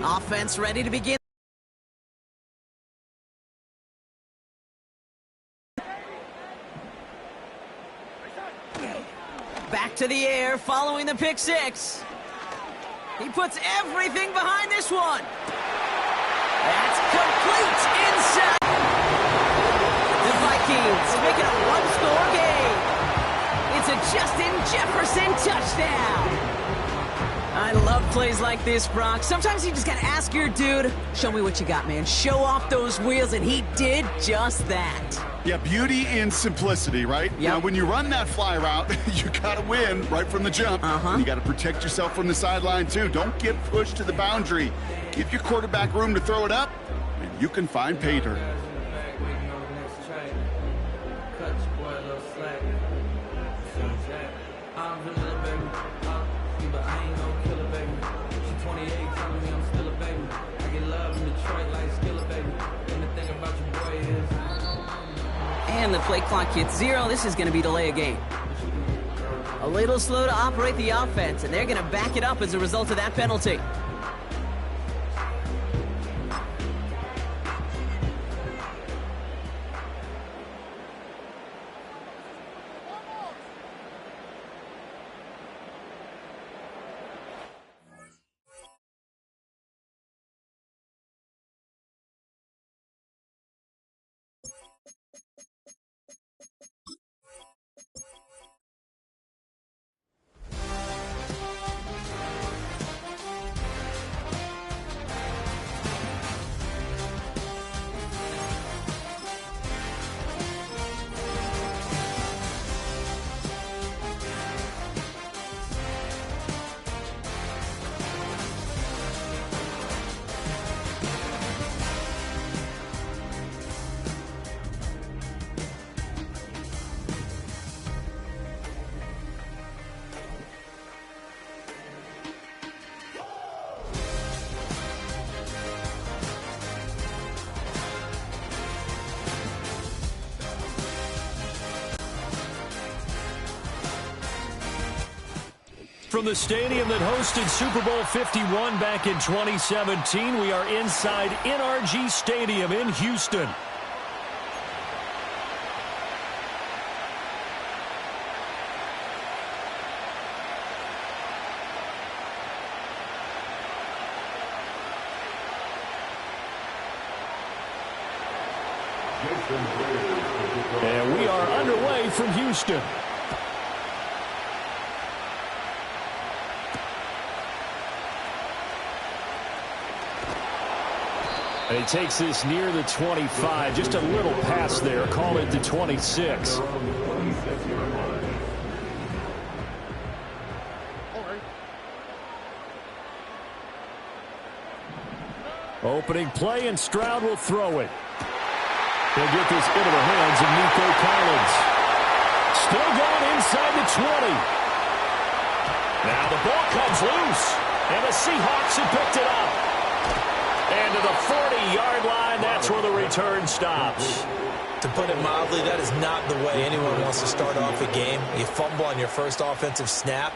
Offense ready to begin. Back to the air following the pick six. He puts everything behind this one. That's complete inside. The Vikings make it a one-score game. It's a Justin Jefferson touchdown. I love plays like this, Brock. Sometimes you just got to ask your dude, show me what you got, man. Show off those wheels, and he did just that. Yeah, beauty in simplicity, right? Yeah. When you run that fly route, you got to win right from the jump. You got to protect yourself from the sideline, too. Don't get pushed to the boundary. Give your quarterback room to throw it up, and you can find pay dirt. And the play clock hits 0. This is going to be delay a game. A little slow to operate the offense, and they're going to back it up as a result of that penalty. From the stadium that hosted Super Bowl 51 back in 2017, we are inside NRG Stadium in Houston. And we are underway from Houston. And he takes this near the 25, just a little pass there, call it the 26. Opening play, and Stroud will throw it. He'll get this into the hands of Nico Collins. Still going inside the 20. Now the ball comes loose, and the Seahawks have picked it up. And to the 40-yard line, that's where the return stops. To put it mildly, that is not the way anyone wants to start off a game. You fumble on your first offensive snap.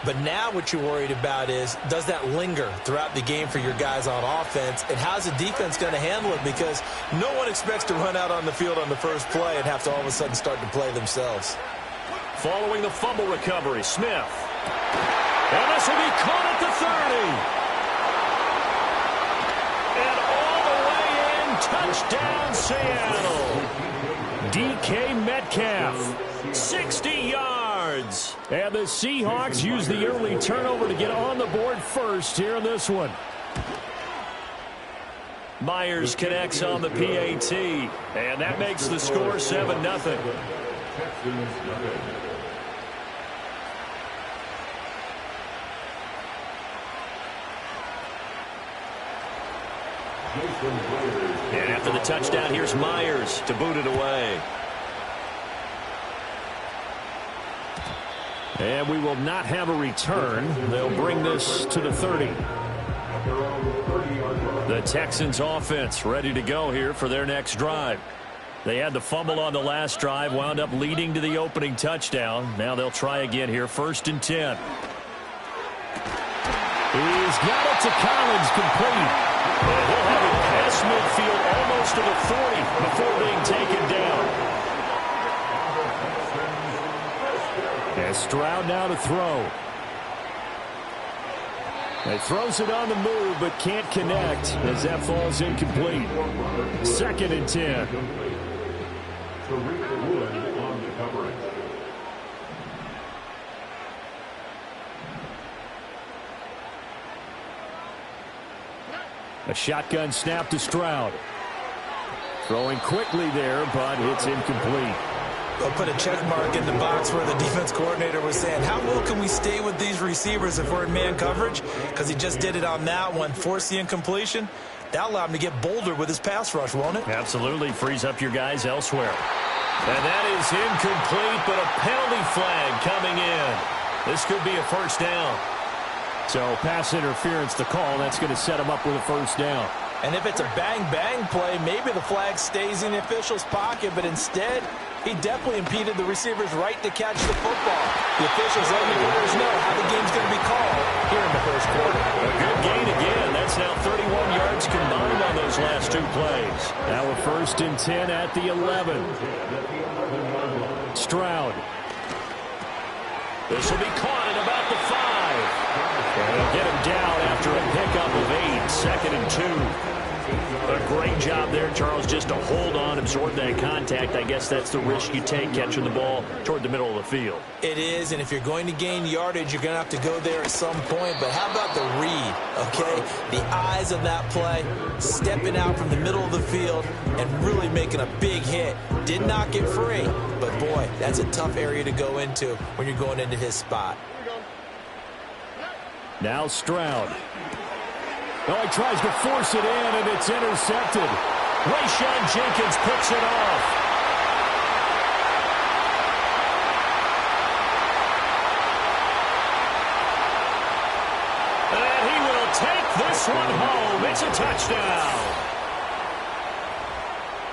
But now what you're worried about is, does that linger throughout the game for your guys on offense? And how's the defense going to handle it? Because no one expects to run out on the field on the first play and have to all of a sudden start to play themselves. Following the fumble recovery, Smith. And this will be caught at the 30. And all the way in, touchdown Seattle. DK Metcalf, 60 yards. And the Seahawks use the early turnover to get on the board first here in this one. Myers connects on the PAT, and that makes the score 7-0. And after the touchdown, here's Myers to boot it away. And we will not have a return. They'll bring this to the 30. The Texans offense ready to go here for their next drive. They had the fumble on the last drive, wound up leading to the opening touchdown. Now they'll try again here, 1st and 10. He's got it to Collins, complete. And he'll have it past midfield almost to the 40 before being taken down. And Stroud now to throw. He throws it on the move, but can't connect as that falls incomplete. 2nd and 10. A shotgun snap to Stroud. Throwing quickly there, but it's incomplete. They'll put a check mark in the box where the defense coordinator was saying, how well can we stay with these receivers if we're in man coverage? Because he just did it on that one, forced the incompletion. That'll allow him to get bolder with his pass rush, won't it? Absolutely. Frees up your guys elsewhere. And that is incomplete, but a penalty flag coming in. This could be a first down. So pass interference the call. That's going to set him up with a first down. And if it's a bang-bang play, maybe the flag stays in the official's pocket, but instead, he definitely impeded the receiver's right to catch the football. The officials letting the players know how the game's going to be called here in the first quarter. A good gain again. That's now 31 yards combined on those last 2 plays. Now a 1st and 10 at the 11. Stroud. This will be caught at about the 5. And they'll get him down after a pickup of 8. 2nd and 2. A great job there, Charles, just to hold on, absorb that contact. I guess that's the risk you take catching the ball toward the middle of the field. It is, and if you're going to gain yardage, you're going to have to go there at some point. But how about the read, okay? The eyes of that play, stepping out from the middle of the field and really making a big hit. Did not get free, but boy, that's a tough area to go into when you're going into his spot. Now Stroud. Oh, he tries to force it in, and it's intercepted. Rayshawn Jenkins picks it off. And he will take this one home. It's a touchdown.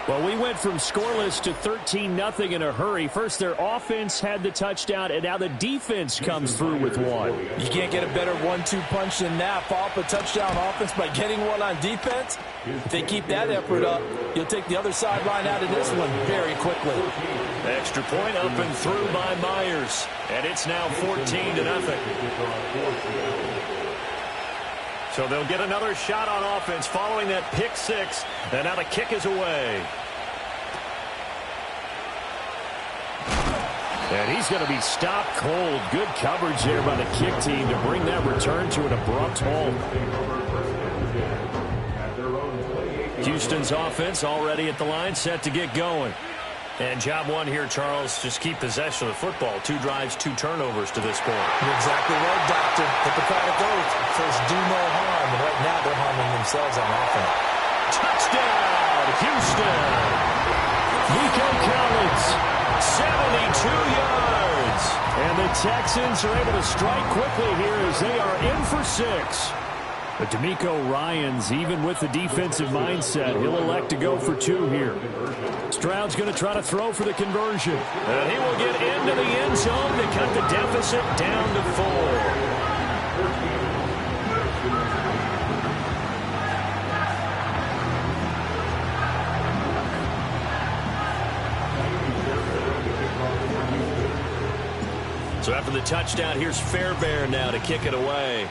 Well, we went from scoreless to 13-0 in a hurry. First, their offense had the touchdown, and now the defense comes through with one. You can't get a better 1-2 punch than that. Follow up a touchdown offense by getting one on defense. If they keep that effort up, you'll take the other sideline out of this one very quickly. Extra point up and through by Myers, and it's now 14-0. So they'll get another shot on offense following that pick 6, and now the kick is away. And he's going to be stopped cold. Good coverage there by the kick team to bring that return to an abrupt halt. Houston's offense already at the line, set to get going. And job one here, Charles, just keep possession of the football. 2 drives, 2 turnovers to this point. You're exactly right, Doctor. Hippocratic oath. First, do no harm. And right now, they're harming themselves on offense. Touchdown, Houston. Nico Collins, 72 yards. And the Texans are able to strike quickly here as they are in for 6. But DeMeco Ryans, even with the defensive mindset, he'll elect to go for 2 here. Stroud's going to try to throw for the conversion. And he will get into the end zone to cut the deficit down to 4. So after the touchdown, here's Fairbairn now to kick it away.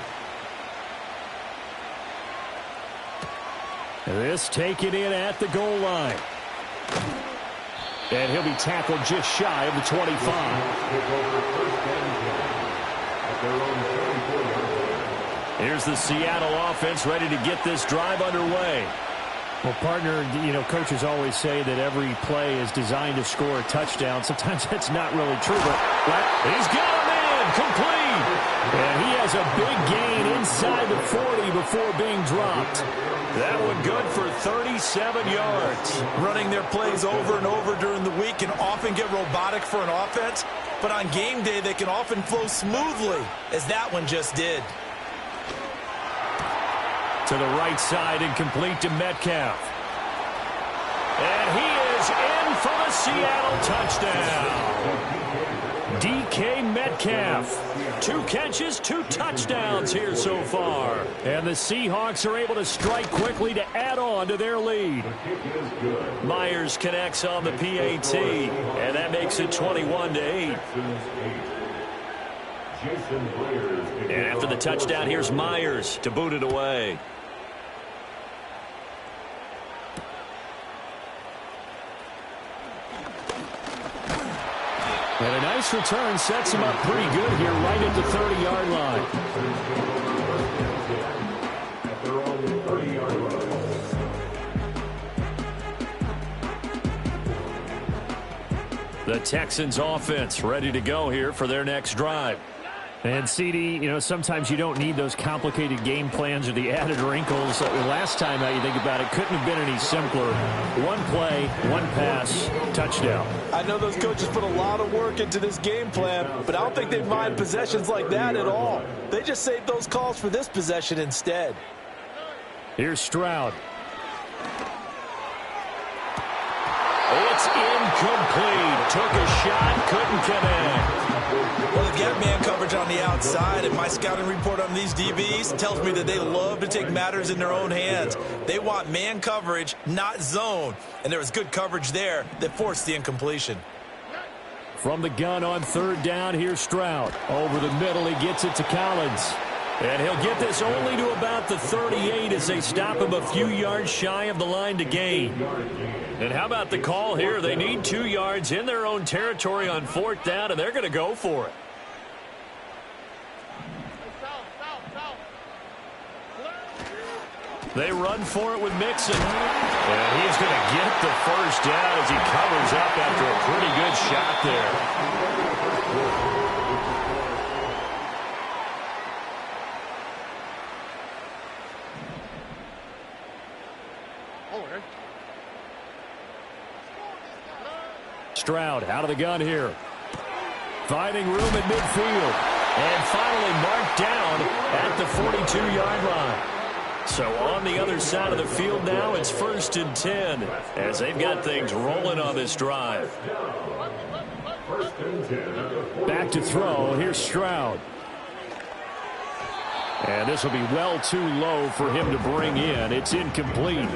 This taken in at the goal line. And he'll be tackled just shy of the 25. Here's the Seattle offense ready to get this drive underway. Well, partner, you know, coaches always say that every play is designed to score a touchdown. Sometimes that's not really true, but he's got him in, complete. And he has a big gain inside the 40 before being dropped. That one good for 37 yards. Running their plays over and over during the week can often get robotic for an offense, but on game day they can often flow smoothly, as that one just did. To the right side and complete to Metcalf. And he is in for the Seattle touchdown. DK Metcalf. 2 catches, 2 touchdowns here so far. And the Seahawks are able to strike quickly to add on to their lead. Myers connects on the PAT, and that makes it 21-8. And after the touchdown, here's Myers to boot it away. And a nice return sets him up pretty good here right at the 30-yard line. The Texans offense ready to go here for their next drive. And, CD, you know, sometimes you don't need those complicated game plans or the added wrinkles. Last time, now you think about it, couldn't have been any simpler. 1 play, 1 pass, touchdown. I know those coaches put a lot of work into this game plan, but I don't think they mind possessions like that at all. They just saved those calls for this possession instead. Here's Stroud. It's incomplete. Took a shot, couldn't connect. Well, they've got man coverage on the outside, and my scouting report on these DBs tells me that they love to take matters in their own hands. They want man coverage, not zone. And there was good coverage there that forced the incompletion. From the gun on 3rd down, here's Stroud. Over the middle, he gets it to Collins. And he'll get this only to about the 38 as they stop him a few yards shy of the line to gain. And how about the call here? They need 2 yards in their own territory on 4th down, and they're going to go for it. They run for it with Mixon. And he's going to get the first down as he covers up after a pretty good shot there. Stroud out of the gun here. Finding room at midfield. And finally marked down at the 42-yard line. So on the other side of the field now, it's 1st and 10 as they've got things rolling on this drive. Back to throw. Here's Stroud. And this will be well too low for him to bring in. It's incomplete.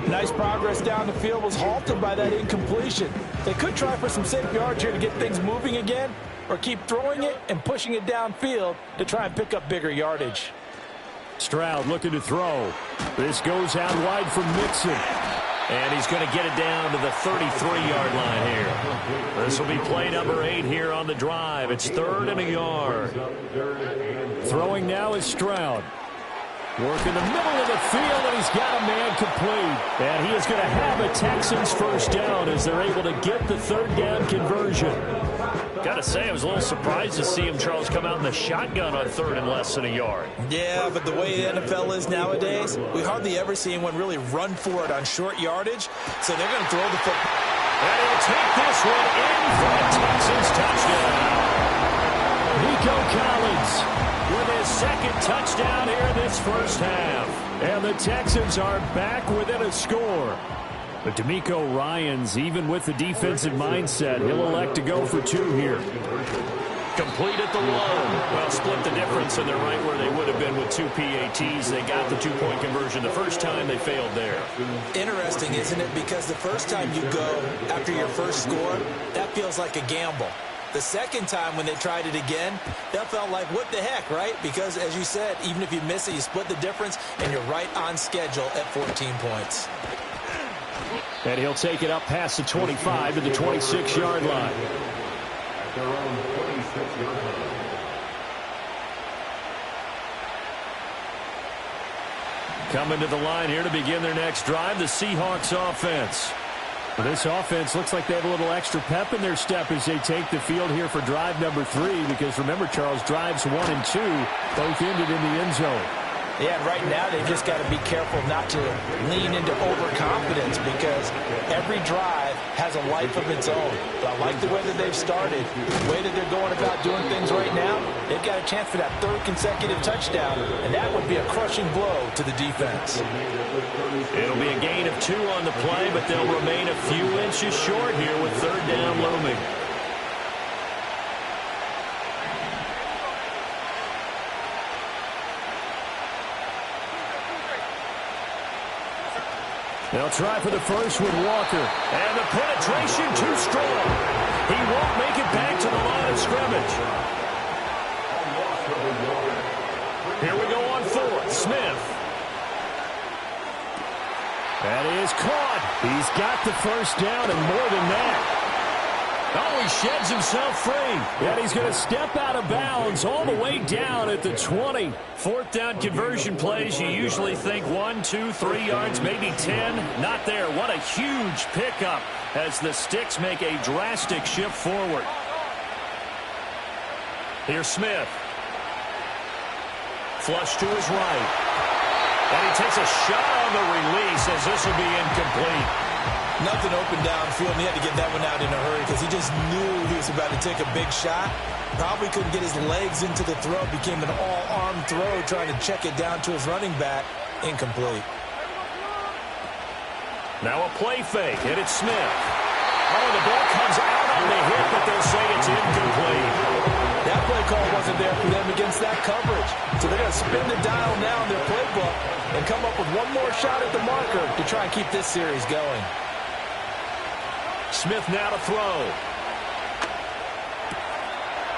Nice progress down the field was halted by that incompletion. They could try for some safe yards here to get things moving again, or keep throwing it and pushing it downfield to try and pick up bigger yardage. Stroud looking to throw. This goes out wide from Mixon. And he's going to get it down to the 33-yard line here. This will be play number 8 here on the drive. It's 3rd and a yard. Throwing now is Stroud. Work in the middle of the field, and he's got a man complete. And he is going to have a Texans first down as they're able to get the 3rd down conversion. Got to say, I was a little surprised to see him, Charles, come out in the shotgun on 3rd and less than a yard. Yeah, but the way the NFL is nowadays, we hardly ever see anyone really run for it on short yardage, so they're going to throw the football. And he'll take this one in for a Texans touchdown. Nico Collins with his 2nd touchdown here in this first half. And the Texans are back within a score. But D'Amico Ryans, even with the defensive mindset, he'll elect to go for 2 here. Complete at the 1. Well, split the difference, and they're right where they would have been with 2 PATs. They got the 2-point conversion the first time. They failed there. Interesting, isn't it? Because the first time you go after your first score, that feels like a gamble. The second time when they tried it again, that felt like, what the heck, right? Because, as you said, even if you miss it, you split the difference, and you're right on schedule at 14 points. And he'll take it up past the 25 to the 26-yard line. Coming to the line here to begin their next drive, the Seahawks offense. This offense looks like they have a little extra pep in their step as they take the field here for drive number 3, because remember, Charles, drives 1 and 2 both ended in the end zone. Yeah, right now they've just got to be careful not to lean into overconfidence, because every drive has a life of its own. But I like the way that they've started, the way that they're going about doing things right now. They've got a chance for that 3rd consecutive touchdown, and that would be a crushing blow to the defense. It'll be a gain of 2 on the play, but they'll remain a few inches short here with 3rd down looming. They'll try for the first with Walker. And the penetration too strong. He won't make it back to the line of scrimmage. Here we go on fourth. Smith. That is caught. He's got the first down and more than that. Oh, he sheds himself free. And he's going to step out of bounds all the way down at the 20. Fourth down conversion plays, you usually think 1, 2, 3 yards, maybe 10. Not there. What a huge pickup as the Sticks make a drastic shift forward. Here's Smith. Flush to his right. And he takes a shot on the release as this will be incomplete. Nothing open downfield, and he had to get that one out in a hurry because he just knew he was about to take a big shot. Probably couldn't get his legs into the throw. Became an all-arm throw trying to check it down to his running back. Incomplete. Now a play fake, and it's Smith. Oh, the ball comes out on the hit, but they'll say it's incomplete. That play call wasn't there for them against that coverage. So they're going to spin the dial now in their playbook and come up with one more shot at the marker to try and keep this series going. Smith now to throw.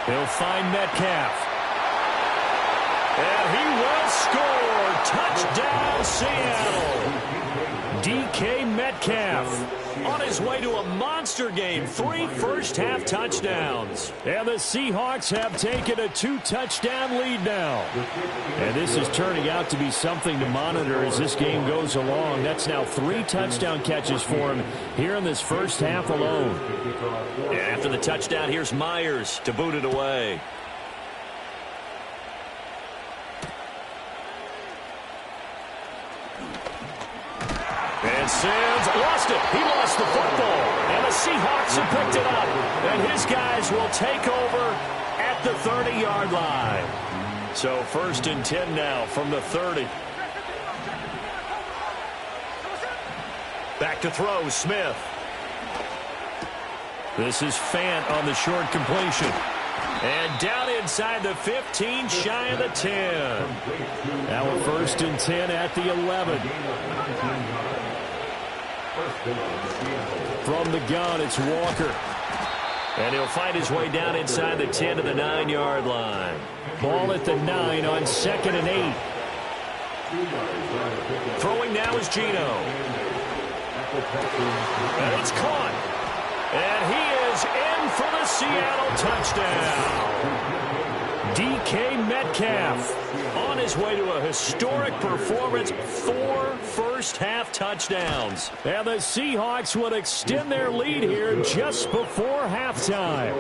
He'll find Metcalf. And he will score. Touchdown, Seattle. DK Metcalf on his way to a monster game. 3 first-half touchdowns. And the Seahawks have taken a 2-touchdown lead now. And this is turning out to be something to monitor as this game goes along. That's now 3 touchdown catches for him here in this first half alone. And after the touchdown, here's Myers to boot it away. And Sims lost it. He lost the football. And the Seahawks have picked it up. And his guys will take over at the 30-yard line. So 1st and 10 now from the 30. Back to throw, Smith. This is Fant on the short completion. And down inside the 15, shy of the 10. Now a 1st and 10 at the 11. From the gun, it's Walker. And he'll find his way down inside the 10 to the 9-yard line. Ball at the 9 on 2nd and 8. Throwing now is Geno. And it's caught. And he is in for the Seattle touchdown. DK Metcalf on his way to a historic performance. 4 first-half touchdowns. And the Seahawks would extend their lead here just before halftime.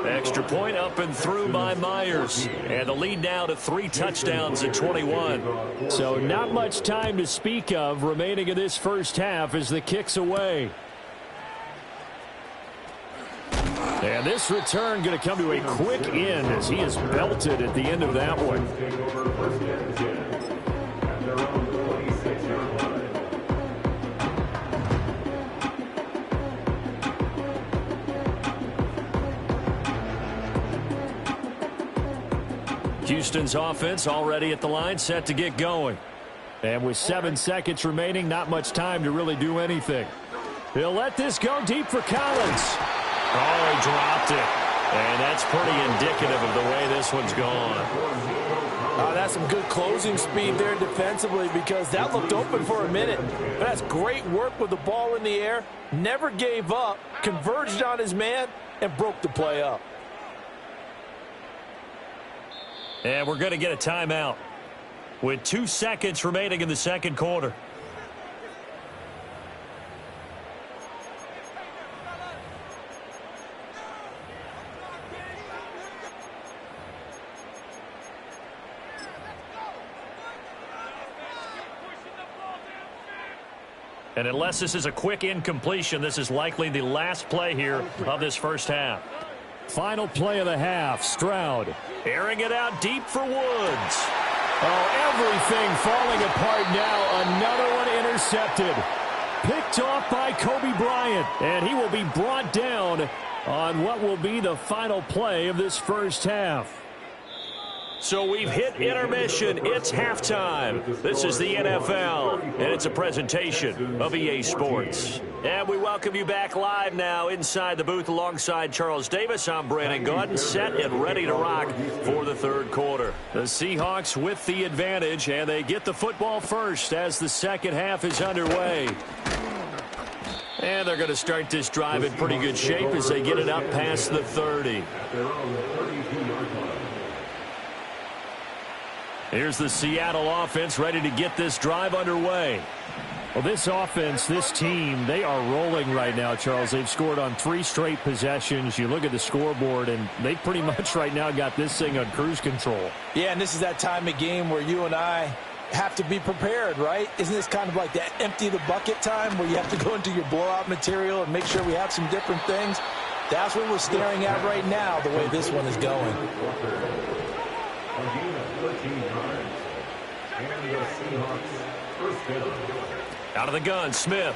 Extra point up and through by Myers. And the lead now to 3 touchdowns at 21. So not much time to speak of remaining in this first half as the kick's away. And this return going to come to a quick end as he is belted at the end of that one. Houston's offense already at the line, set to get going. And with 7 seconds remaining, not much time to really do anything. He'll let this go deep for Collins. Oh, he dropped it. And that's pretty indicative of the way this one's gone. That's some good closing speed there defensively because that looked open for a minute. But that's great work with the ball in the air. Never gave up, converged on his man, and broke the play up. And we're going to get a timeout with 2 seconds remaining in the second quarter. And unless this is a quick incompletion, this is likely the last play here of this first half. Final play of the half, Stroud airing it out deep for Woods. Oh, everything falling apart now. Another one intercepted. Picked off by Kobe Bryant. And he will be brought down on what will be the final play of this first half. So we've hit intermission. It's halftime. This is the NFL, and it's a presentation of EA Sports. And we welcome you back live now inside the booth alongside Charles Davis. I'm Brandon Gaudin, set and ready to rock for the third quarter. The Seahawks with the advantage, and they get the football first as the second half is underway. And they're going to start this drive in pretty good shape as they get it up past the 30. Here's the Seattle offense ready to get this drive underway. Well, this offense, this team, they are rolling right now, Charles. They've scored on 3 straight possessions. You look at the scoreboard, and they pretty much right now got this thing on cruise control. Yeah, and this is that time of game where you and I have to be prepared, right? Isn't this kind of like that empty the bucket time where you have to go into your blowout material and make sure we have some different things? That's what we're staring at right now, the way this one is going. Out of the gun, Smith.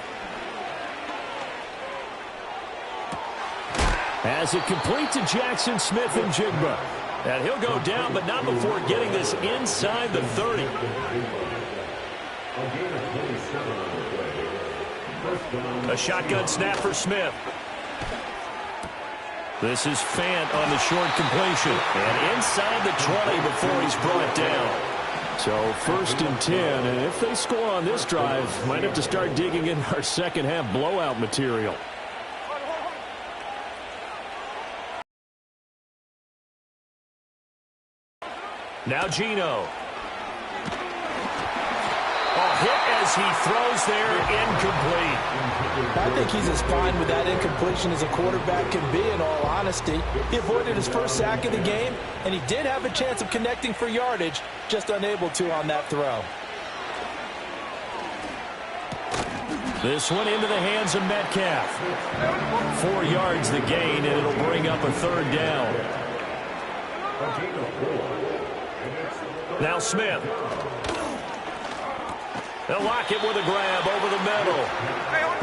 As it complete to Jackson Smith and Jigba. And he'll go down, but not before getting this inside the 30. A shotgun snap for Smith. This is Fant on the short completion. And inside the 20 before he's brought down. So 1st and 10, and if they score on this drive, might have to start digging in our second half blowout material. Now Geno. Hit as he throws there, incomplete. I think he's as fine with that incompletion as a quarterback can be, in all honesty. He avoided his first sack of the game, and he did have a chance of connecting for yardage, just unable to on that throw. This one into the hands of Metcalf. 4 yards the gain, and it'll bring up a 3rd down. Now Smith. They'll lock it with a grab over the middle.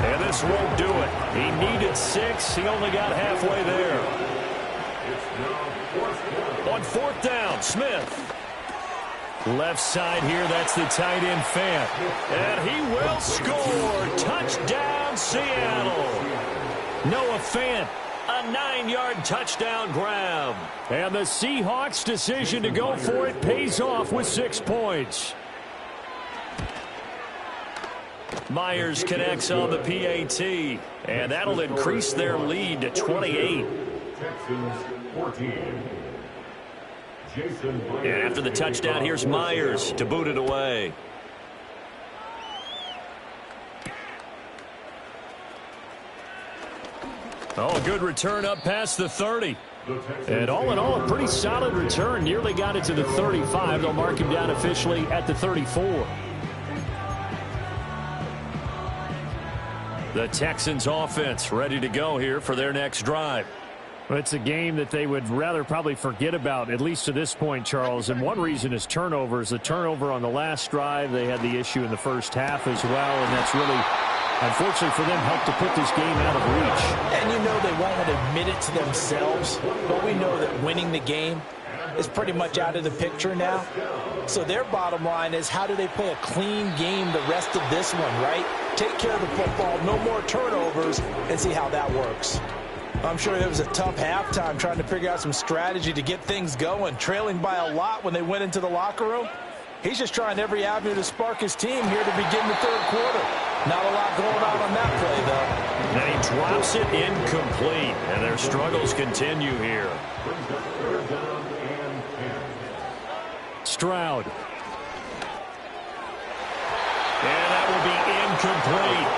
And this won't do it. He needed 6. He only got halfway there. On 4th down, Smith. Left side here, that's the tight end Fant. And he will score. Touchdown, Seattle. Noah Fant. A 9-yard touchdown grab. And the Seahawks' decision to go for it pays off with 6 points. Myers connects on the PAT, and that'll increase their lead to 28. And after the touchdown, here's Myers to boot it away. Oh, a good return up past the 30. And all in all, a pretty solid return. Nearly got it to the 35. They'll mark him down officially at the 34. The Texans offense ready to go here for their next drive. Well, it's a game that they would rather probably forget about, at least to this point, Charles. And one reason is turnovers. The turnover on the last drive, they had the issue in the first half as well. And that's really, unfortunately for them, helped to put this game out of reach. And you know they won't admit it to themselves, but we know that winning the game is pretty much out of the picture now. So their bottom line is, how do they play a clean game the rest of this one, right? Take care of the football, no more turnovers, and see how that works. I'm sure it was a tough halftime trying to figure out some strategy to get things going, trailing by a lot when they went into the locker room. He's just trying every avenue to spark his team here to begin the third quarter. Not a lot going on that play, though. And he drops it incomplete, and their struggles continue here. Stroud. And that will be incomplete.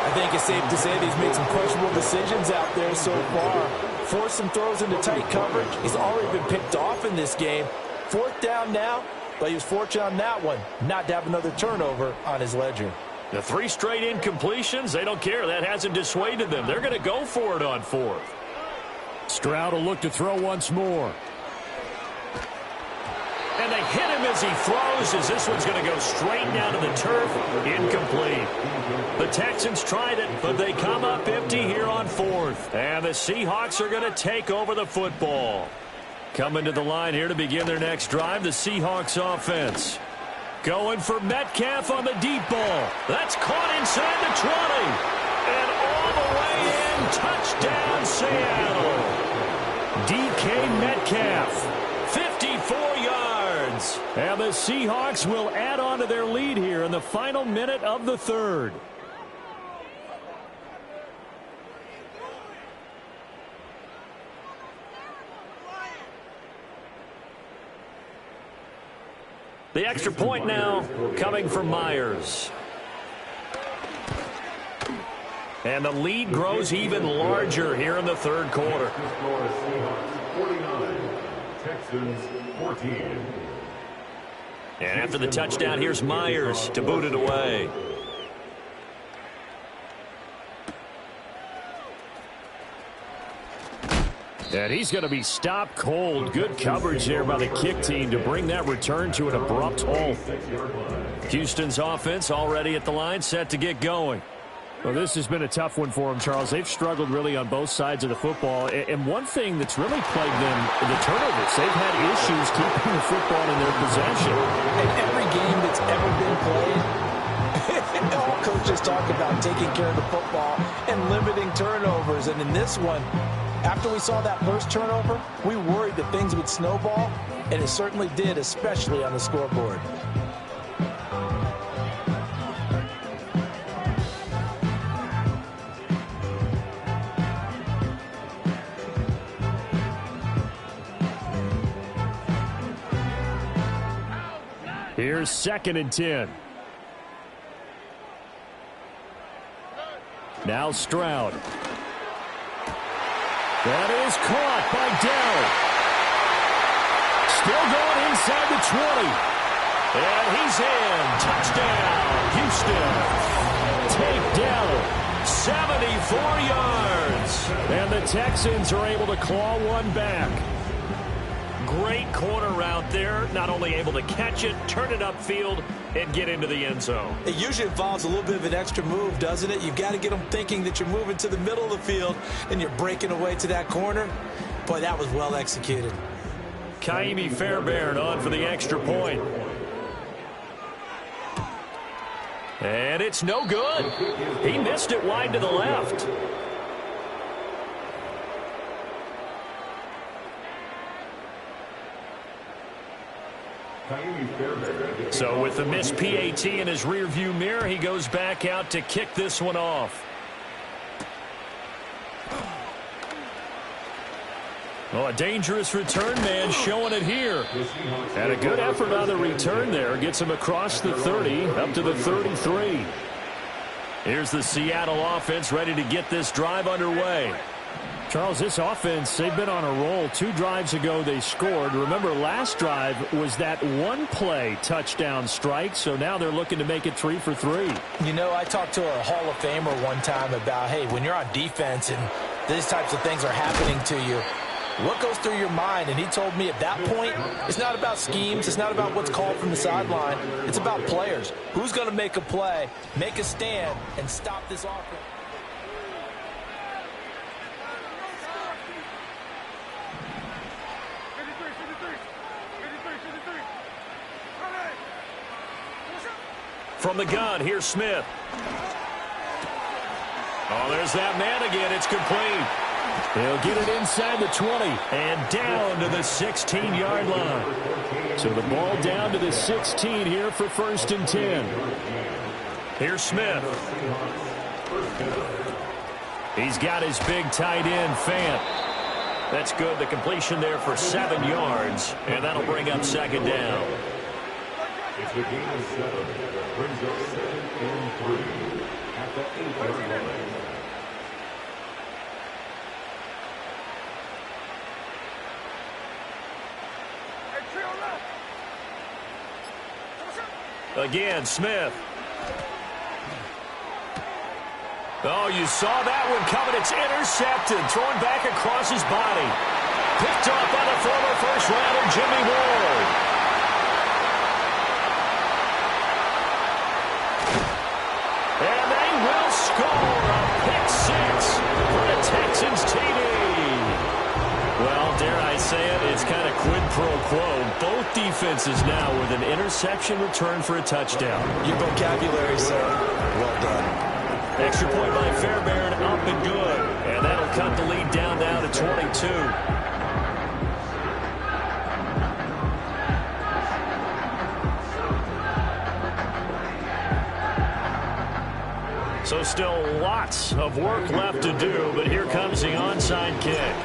I think it's safe to say that he's made some questionable decisions out there so far. Forced some throws into tight coverage. He's already been picked off in this game. 4th down now, but he was fortunate on that one not to have another turnover on his ledger. The 3 straight incompletions, they don't care. That hasn't dissuaded them. They're going to go for it on 4th. Stroud will look to throw once more. And they hit him as he throws, as this one's going to go straight down to the turf. Incomplete. The Texans tried it, but they come up empty here on 4th. And the Seahawks are going to take over the football. Coming to the line here to begin their next drive, the Seahawks offense. Going for Metcalf on the deep ball. That's caught inside the 20. And all the way in. Touchdown, Seattle. DK Metcalf, 54 yards. And the Seahawks will add on to their lead here in the final minute of the third. The extra point now coming from Myers. And the lead grows even larger here in the third quarter. 49, Texans 14. And after the touchdown, here's Myers to boot it away. And he's going to be stopped cold. Good coverage there by the kick team to bring that return to an abrupt halt. Houston's offense already at the line, set to get going. Well, this has been a tough one for them, Charles. They've struggled really on both sides of the football. And one thing that's really plagued them, the turnovers. They've had issues keeping the football in their possession. In every game that's ever been played, all coaches talk about taking care of the football and limiting turnovers. And in this one, after we saw that first turnover, we worried that things would snowball, and it certainly did, especially on the scoreboard. Here's 2nd and 10. Now Stroud. That is caught by Dell. Still going inside the 20. And he's in. Touchdown, Houston. Take Dell. 74 yards. And the Texans are able to claw one back. Great corner route there. Not only able to catch it, turn it upfield, and get into the end zone. It usually involves a little bit of an extra move, doesn't it? You've got to get them thinking that you're moving to the middle of the field and you're breaking away to that corner. Boy, that was well executed. Kaimi Fairbairn on for the extra point. And it's no good. He missed it wide to the left. So with the missed PAT in his rearview mirror, he goes back out to kick this one off. Oh, a dangerous return man showing it here. And a good effort on the return there. Gets him across the 30, up to the 33. Here's the Seattle offense ready to get this drive underway. Charles, this offense, they've been on a roll. 2 drives ago, they scored. Remember, last drive was that one-play touchdown strike, so now they're looking to make it 3 for 3. You know, I talked to a Hall of Famer one time about, hey, when you're on defense and these types of things are happening to you, what goes through your mind? And he told me at that point, it's not about schemes. It's not about what's called from the sideline. It's about players. Who's going to make a play, make a stand, and stop this offense? From the gun, here's Smith. Oh, there's that man again. It's complete. They'll get it inside the 20 and down to the 16-yard line. So the ball down to the 16 here for 1st and 10. Here's Smith. He's got his big tight end, Fant. That's good. The completion there for 7 yards, and that'll bring up 2nd down. It's the game of 7. Brings up 2nd and 3 at the 8-yard line. Again, Smith. Oh, you saw that one coming. It's intercepted. Thrown back across his body. Picked up by the former first-rounder, Jimmy Ward. And they will score a pick 6 for the Texans TD. Well, dare I say it, it's kind of quid pro quo. Both defenses now with an interception return for a touchdown. Your vocabulary, sir. Well done. Extra point by Fairbairn, up and good. And that'll cut the lead down now to 22. So still lots of work left to do, but here comes the onside kick.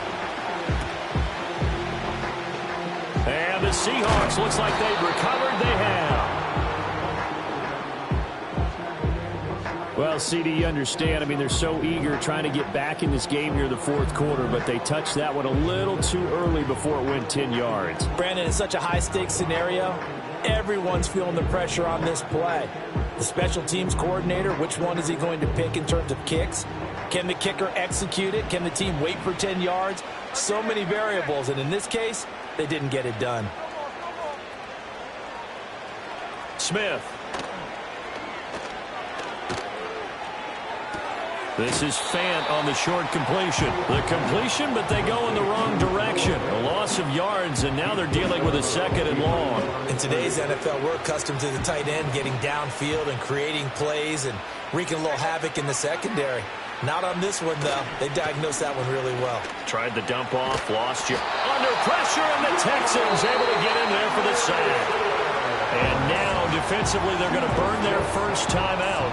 And the Seahawks looks like they've recovered. They have. Well, CD, you understand. I mean, they're so eager trying to get back in this game near the fourth quarter, but they touched that one a little too early before it went 10 yards. Brandon, it's such a high-stakes scenario. Everyone's feeling the pressure on this play. The special teams coordinator, which one is he going to pick in terms of kicks? Can the kicker execute it? Can the team wait for 10 yards? So many variables, and in this case, they didn't get it done. Smith. This is Fant on the short completion. The completion, but they go in the wrong direction. A loss of yards, and now they're dealing with a second and long. In today's NFL, we're accustomed to the tight end getting downfield and creating plays and wreaking a little havoc in the secondary. Not on this one, though. They diagnosed that one really well. Tried the dump off, lost you. Under pressure, and the Texans able to get in there for the sack. And now, defensively, they're going to burn their first time out.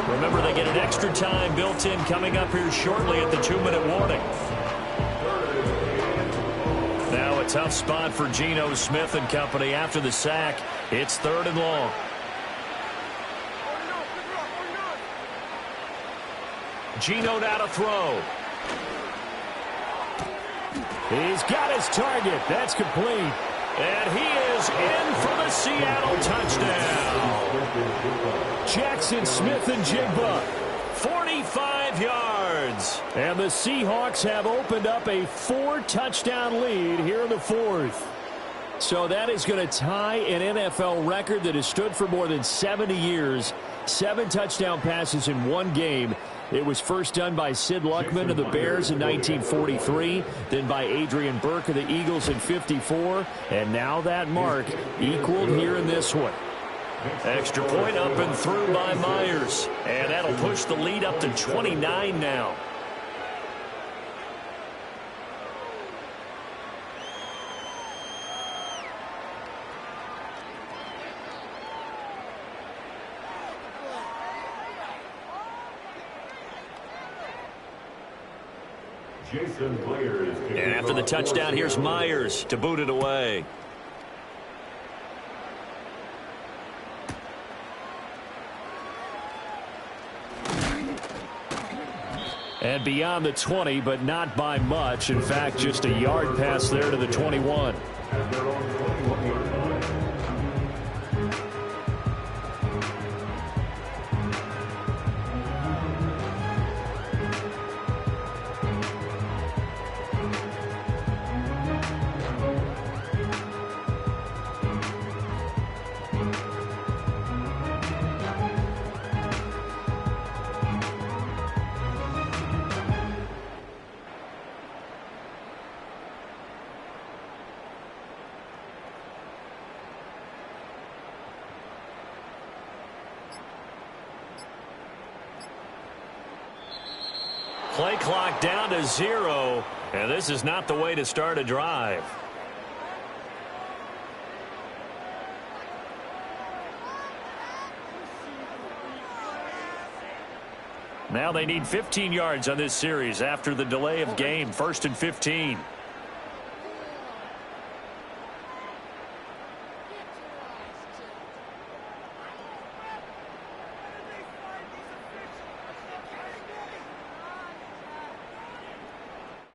Remember, they get an extra time built in coming up here shortly at the 2-minute warning. Now a tough spot for Geno Smith and company after the sack. It's 3rd and long. Geno now to throw. He's got his target. That's complete. And he is in for the Seattle touchdown. Jackson Smith-Njigba, 45 yards. And the Seahawks have opened up a 4-touchdown lead here in the 4th. So that is going to tie an NFL record that has stood for more than 70 years. 7 touchdown passes in one game. It was first done by Sid Luckman of the Bears in 1943, then by Adrian Burke of the Eagles in 54, and now that mark equaled here in this one. Extra point up and through by Myers, and that'll push the lead up to 29 now. And after the touchdown, here's Myers to boot it away. And beyond the 20, but not by much. In fact, just a yard pass there to the 21. Play clock down to 0, and this is not the way to start a drive. Now they need 15 yards on this series after the delay of game. 1st and 15.